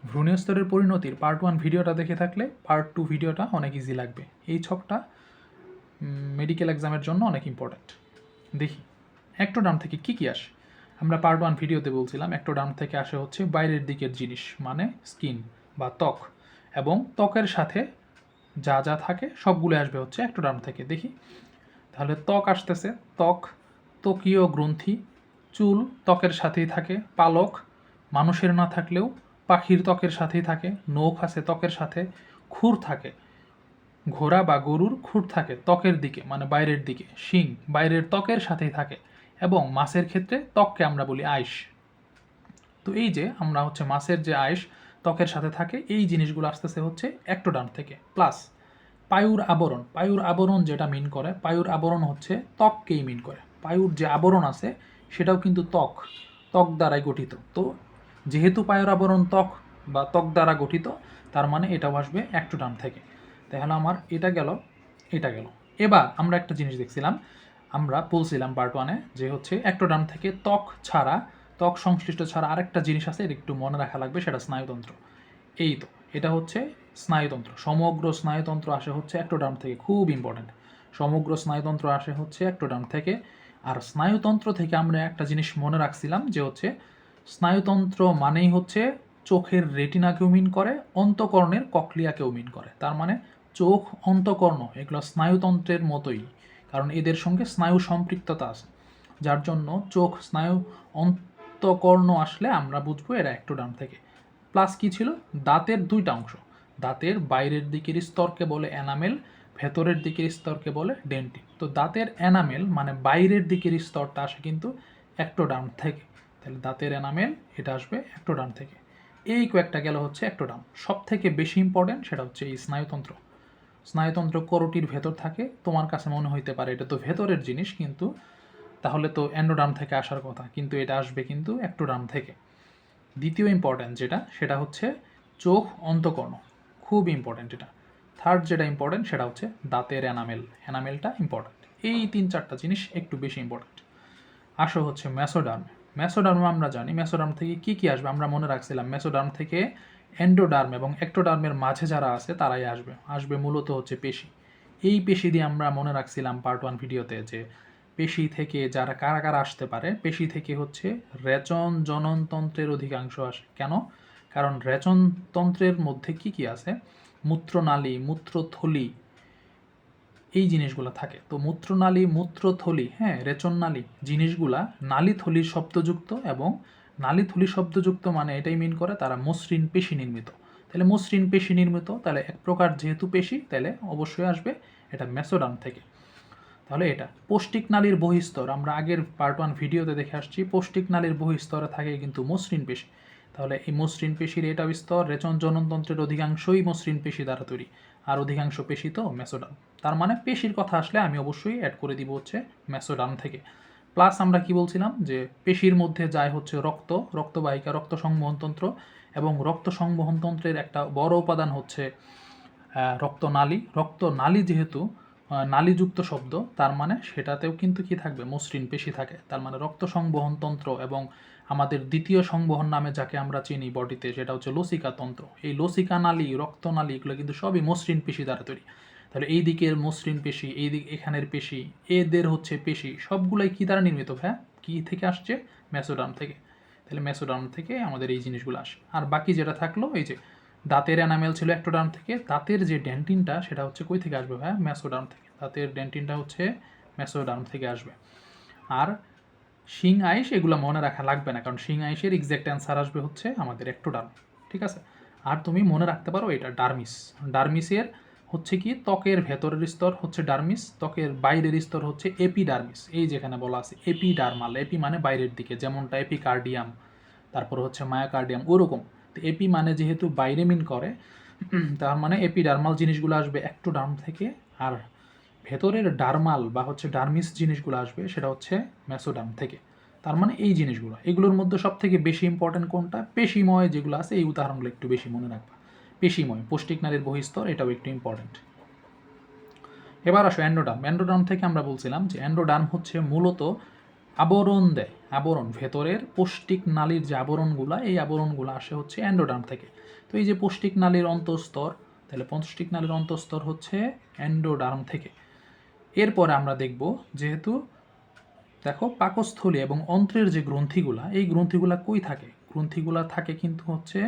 ভ্রূণীয় স্তরের পরিণতির পার্ট 1 ভিডিওটা দেখে থাকলে পার্ট 2 ভিডিওটা অনেক ইজি লাগবে। এই ছকটা মেডিকেল এক্সামের জন্য অনেক ইম্পর্ট্যান্ট। দেখি অ্যাক্টোডার্ম থেকে কি কি আসে। আমরা পার্ট 1 ভিডিওতে বলছিলাম অ্যাক্টোডার্ম থেকে আসে হচ্ছে বাইরের দিকের জিনিস, মানে স্কিন বা ত্বক, এবং ত্বকের সাথে যা যা থাকে সবগুলো আসবে হচ্ছে অ্যাক্টোডার্ম থেকে। দেখি তাহলে ত্বক আসতেছে, ত্বক, ত্বকীয় গ্রন্থি, চুল ত্বকের সাথেই থাকে, পালক মানুষের না থাকলেও পাখির ত্বকের সাথেই থাকে, নখ আছে ত্বকের সাথে, খুর থাকে, ঘোড়া বা গরুর খুর থাকে ত্বকের দিকে মানে বাইরের দিকে, শিং বাইরের ত্বকের সাথেই থাকে, এবং মাছের ক্ষেত্রে ত্বককে আমরা বলি আইস। তো এই যে আমরা হচ্ছে মাছের যে আইস ত্বকের সাথে থাকে, এই জিনিসগুলো আসতেছে হচ্ছে অ্যাক্টোডার্ম থেকে। প্লাস পায়ুর আবরণ, পায়ুর আবরণ যেটা মিন করে, পায়ুর আবরণ হচ্ছে ত্বককেই মিন করে। পায়ুর যে আবরণ আছে সেটাও কিন্তু ত্বক, ত্বক দ্বারাই গঠিত। তো যেহেতু পায়ুর আবরণ ত্বক বা ত্বক দ্বারা গঠিত, তার মানে এটাও আসবে অ্যাক্টোডার্ম থেকে। তাহলে আমার এটা গেল, এটা গেল। এবার আমরা একটা জিনিস দেখছিলাম, আমরা বলছিলাম পার্ট 1-এ যে হচ্ছে অ্যাক্টোডার্ম থেকে ত্বক ছাড়া, ত্বক সংশ্লিষ্ট ছাড়া আরেকটা জিনিস আছে, এটা একটু মনে রাখা লাগবে, সেটা স্নায়ুতন্ত্র। এই তো এটা হচ্ছে স্নায়ুতন্ত্র। সমগ্র স্নায়ুতন্ত্র আসে হচ্ছে অ্যাক্টোডার্ম থেকে, খুব ইম্পর্ট্যান্ট। সমগ্র স্নায়ুতন্ত্র আসে হচ্ছে অ্যাক্টোডার্ম থেকে। আর স্নায়ুতন্ত্র থেকে আমরা একটা জিনিস মনে রাখছিলাম যে হচ্ছে স্নায়ুতন্ত্র মানেই হচ্ছে চোখের রেটিনাকেও মিন করে, অন্তঃকর্ণের ককলিয়াকেও মিন করে। তার মানে চোখ, অন্তঃকর্ণ এগুলো স্নায়ুতন্ত্রের মতোই, কারণ এদের সঙ্গে স্নায়ু সম্পৃক্ততা আছে, যার জন্য চোখ, স্নায়ু, অন্তঃকর্ণ আসলে আমরা বুঝবো এরা অ্যাক্টোডার্ম থেকে। প্লাস কি ছিল, দাঁতের দুইটা অংশ, দাঁতের বাইরের দিকের স্তরকে বলে এনামেল, ভেতরের দিকের স্তরকে বলে ডেন্টিন। তো দাঁতের এনামেল মানে বাইরের দিকের স্তরটা আসে কিন্তু অ্যাক্টোডার্ম থেকে। তাহলে দাঁতের এনামেল এটা আসবে অ্যাক্টোডার্ম থেকে। এই কয়েকটা গেল হচ্ছে অ্যাক্টোডার্ম। সব থেকে বেশি ইম্পর্টেন্ট সেটা হচ্ছে এই স্নায়ুতন্ত্র। স্নায়ুতন্ত্র করোটির ভেতর থাকে। তোমার কাছে মনে হইতে পারে এটা তো ভেতরের জিনিস, কিন্তু তাহলে তো এন্ডোডার্ম থেকে আসার কথা, কিন্তু এটা আসবে কিন্তু অ্যাক্টোডার্ম থেকে। দ্বিতীয় ইম্পর্ট্যান্ট যেটা, সেটা হচ্ছে চোখ, অন্তঃকর্ণ, খুব ইম্পর্ট্যান্ট এটা। থার্ড যেটা ইম্পর্ট্যান্ট সেটা হচ্ছে দাঁতের এনামেল, এনামেলটা ইম্পর্ট্যান্ট। এই 3-4টা জিনিস একটু বেশি ইম্পর্ট্যান্ট। আসো হচ্ছে মেসোডার্ম। মেসোডার্ম আমরা জানি মেসোডার্ম থেকে কি কি আসবে, আমরা মনে রাখছিলাম মেসোডার্ম থেকে এন্ডোডার্ম এবং অ্যাক্টোডার্মের মাঝে যারা আছে তারাই আসবে। আসবে মূলত হচ্ছে পেশি। এই পেশি দিয়ে আমরা মনে রাখছিলাম পার্ট 1 ভিডিওতে যে পেশি থেকে যারা কারা কারা আসতে পারে। পেশি থেকে হচ্ছে রেচন জননতন্ত্রের অধিকাংশ আসে। কেন? কারণ রেচনতন্ত্রের মধ্যে কি কি আছে, মূত্রনালী, মূত্রথলি, এই জিনিসগুলো থাকে। তো মূত্রনালী, মূত্রথলি, হ্যাঁ, রেচননালী জিনিসগুলা নালীথলির শব্দযুক্ত, এবং নালীথলি শব্দযুক্ত মানে এটাই মিন করে তারা মসৃণ পেশি নির্মিত। তাহলে মসৃণ পেশি নির্মিত, তাহলে এক প্রকার যেহেতু পেশি, তাহলে অবশ্যই আসবে এটা মেসোডার্ম থেকে। তাহলে এটা পৌষ্টিক নালীর বহিস্তর, আমরা আগের পার্ট 1 ভিডিওতে দেখে আসছি পৌষ্টিক নালীর বহিস্তরে থাকে কিন্তু মসৃণ পেশি। তাহলে এই মসৃণ পেশির এটা স্তর, রেচন জননতন্ত্রের অধিকাংশই মসৃণ পেশি দ্বারা তৈরি, আর অধিকাংশ পেশি তো মেসোডার্ম। তার মানে পেশির কথা আসলে আমি অবশ্যই অ্যাড করে দিব হচ্ছে মেসোডার্ম থেকে। প্লাস আমরা কি বলছিলাম যে পেশির মধ্যে যায় হচ্ছে রক্ত, রক্তবাহিকা, রক্ত সংবহনতন্ত্র, এবং রক্ত সংবহনতন্ত্রের একটা বড় উপাদান হচ্ছে রক্তনালী। রক্তনালী যেহেতু নালীযুক্ত শব্দ, তার মানে সেটাতেও কিন্তু কি থাকবে, মসৃণ পেশি থাকে। তার মানে রক্ত সংবহন তন্ত্র, এবং আমাদের দ্বিতীয় সংবহন নামে যাকে আমরা চিনি বডিতে, সেটা হচ্ছে লসিকা তন্ত্র। এই লসিকা নালী, রক্তনালী, এগুলো কিন্তু সবই মসৃণ পেশি দ্বারা তৈরি। তাহলে এই দিকের মসৃণ পেশি, এই দিক এখানের পেশি, এদের হচ্ছে পেশি, সবগুলাই কি দ্বারা নির্মিত? হ্যাঁ, কি থেকে আসছে? মেসোডার্ম থেকে। তাহলে মেসোডার্ম থেকে আমাদের এই জিনিসগুলো আসে। আর বাকি যেটা থাকলো, এই যে দাঁতের এনামেল ছিল অ্যাক্টোডার্ম থেকে, দাঁতের যে ডেন্টিনটা সেটা হচ্ছে কই থেকে আসবে? হ্যাঁ, মেসোডার্ম থেকে। দাঁতের ডেন্টিনটা হচ্ছে মেসোডার্ম থেকে আসবে। আর শিং আইস এগুলো মনে রাখা লাগবে না, কারণ শিং আইসের এক্সাক্ট অ্যান্সার আসবে হচ্ছে আমাদের অ্যাক্টোডার্ম। ঠিক আছে? আর তুমি মনে রাখতে পারো এটা ডার্মিস। ডার্মিসের হচ্ছে কি, ত্বকের ভেতরের স্তর হচ্ছে ডার্মিস, ত্বকের বাইরের স্তর হচ্ছে এপিডার্মিস। এই যেখানে বলা আছে এপিডার্মাল, এপি মানে বাইরের দিকে, যেমনটা এপিকার্ডিয়াম, তারপর হচ্ছে মায়োকার্ডিয়াম, ওরকম। তো এপি মানে যেহেতু বাইরে মিন করে, তার মানে এপিডার্মাল জিনিসগুলো আসবে অ্যাক্টোডার্ম থেকে। আর ভেতরের ডার্মাল বা হচ্ছে ডার্মিস জিনিসগুলো আসবে সেটা হচ্ছে মেসোডার্ম থেকে। তার মানে এই জিনিসগুলো, এগুলোর মধ্যে সব থেকে বেশি ইম্পর্টেন্ট কোনটা? পেশিময় যেগুলো আছে, এই উদাহরণগুলো একটু বেশি মনে রাখবা। পেশিময়, পৌষ্টিক নালীর বহিস্তর, এটাও একটু ইম্পর্টেন্ট। এবার আসো অ্যান্ডোডার্ম। অ্যান্ডোডার্ম থেকে আমরা বলছিলাম যে অ্যান্ডোডার্ম হচ্ছে মূলত আবরণ দেয়, আবরণ ভেতরের পৌষ্টিক নালীর যে আবরণগুলা, এই আবরণগুলো আসে হচ্ছে এন্ডোডার্ম থেকে। তো এই যে পৌষ্টিক নালীর অন্তঃস্তর, তাহলে পৌষ্টিক নালীর অন্তঃস্তর হচ্ছে এন্ডোডার্ম থেকে। এরপরে আমরা দেখব, যেহেতু দেখো পাকস্থলী এবং অন্ত্রের যে গ্রন্থিগুলা, এই গ্রন্থিগুলা কই থাকে? গ্রন্থিগুলা থাকে কিন্তু হচ্ছে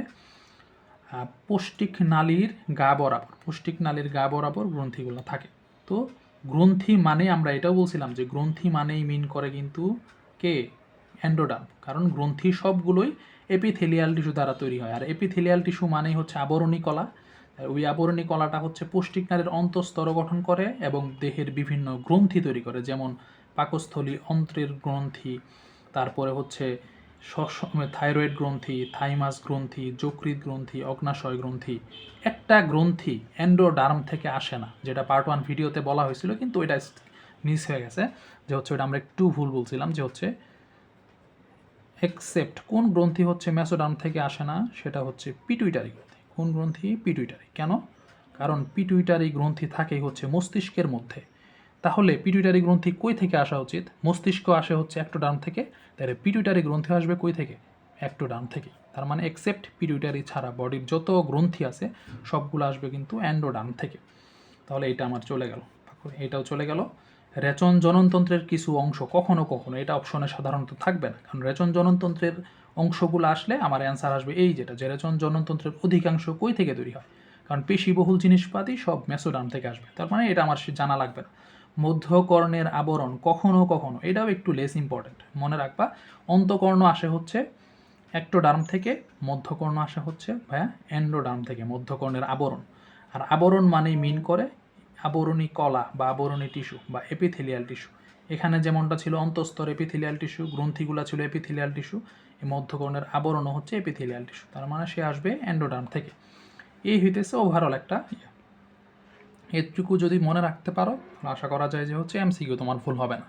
পৌষ্টিক নালীর গা বরাবর, পৌষ্টিক নালীর গা বরাবর গ্রন্থিগুলো থাকে। তো গ্রন্থি মানে আমরা এটাও বলছিলাম যে গ্রন্থি মানেই মিন করে কিন্তু কে? এন্ডোডার্ম, কারণ গ্রন্থি সবগুলোই এপিথেলিয়াল টিস্যু দ্বারা তৈরি হয়। আর এপিথেলিয়াল টিস্যু মানেই হচ্ছে আবরণী কলা। ওই আবরণী কলাটা হচ্ছে পৌষ্টিক নালীর অন্তঃস্তর গঠন করে এবং দেহের বিভিন্ন গ্রন্থি তৈরি করে, যেমন পাকস্থলী, অন্ত্রের গ্রন্থি, তারপরে হচ্ছে থাইরয়েড গ্রন্থি, থাইমাস গ্রন্থি, যকৃৎ গ্রন্থি, অগ্নাশয় গ্রন্থি। একটা গ্রন্থি এন্ডোডার্ম থেকে আসে না, যেটা পার্ট 1 ভিডিওতে বলা হয়েছিল, কিন্তু এটা মিস হয়ে গেছে, যে হচ্ছে ওটা আমরা একটু ভুল বলছিলাম, যে হচ্ছে এক্সেপ্ট কোন গ্রন্থি হচ্ছে মেসোডার্ম থেকে আসে না, সেটা হচ্ছে পিটুইটারি গ্রন্থি। কোন গ্রন্থি? পিটুইটারি। কেন? কারণ পিটুইটারি গ্রন্থি থাকে হচ্ছে মস্তিষ্কের মধ্যে। তাহলে পিটুইটারি গ্রন্থি কই থেকে আসা উচিত? মস্তিষ্ক আসে হচ্ছে অ্যাক্টোডার্ম থেকে, তাহলে পিটুইটারি গ্রন্থি আসবে কই থেকে? অ্যাক্টোডার্ম থেকে। তার মানে এক্সেপ্ট পিটুইটারি ছাড়া বডির যত গ্রন্থি আছে সবগুলো আসবে কিন্তু এন্ডোডার্ম থেকে। তাহলে এটা আমার চলে গেল, এটাও চলে গেল। রেচন জননতন্ত্রের কিছু অংশ কখনো কখনো, এটা অপশনে সাধারণত থাকবে না, কারণ রেচন জননতন্ত্রের অংশগুলো আসলে আমার অ্যান্সার আসবে এই, যেটা যে রেচন জননতন্ত্রের অধিকাংশ কই থেকে তৈরি হয়, কারণ পেশিবহুল জিনিসপাতি সব মেসোডার্ম থেকে আসবে। তার মানে এটা আমার জানা লাগবে না। মধ্যকর্ণের আবরণ কখনো কখনো, এটাও একটু লেস ইম্পর্টেন্ট, মনে রাখবা। অন্তকর্ণ আসে হচ্ছে অ্যাক্টোডার্ম থেকে, মধ্যকর্ণ আসে হচ্ছে ভাইয়া এন্ডোডার্ম থেকে, মধ্যকর্ণের আবরণ। আর আবরণ মানেই মিন করে আবরণী কলা বা আবরণী টিস্যু বা এপিথেলিয়াল টিস্যু। এখানে যেমনটা ছিল অন্তঃস্তর এপিথেলিয়াল টিস্যু, গ্রন্থিগুলা ছিল এপিথেলিয়াল টিস্যু, এই মধ্যকর্ণের আবরণও হচ্ছে এপিথেলিয়াল টিস্যু। তার মানে সে আসবে এন্ডোডার্ম থেকে। এই হইতেছে ওভারঅল একটা। এটুকু যদি মনে রাখতে পারো, আশা করা যায় যে হচ্ছে এমসিকিউ তোমার ভুল হবে না।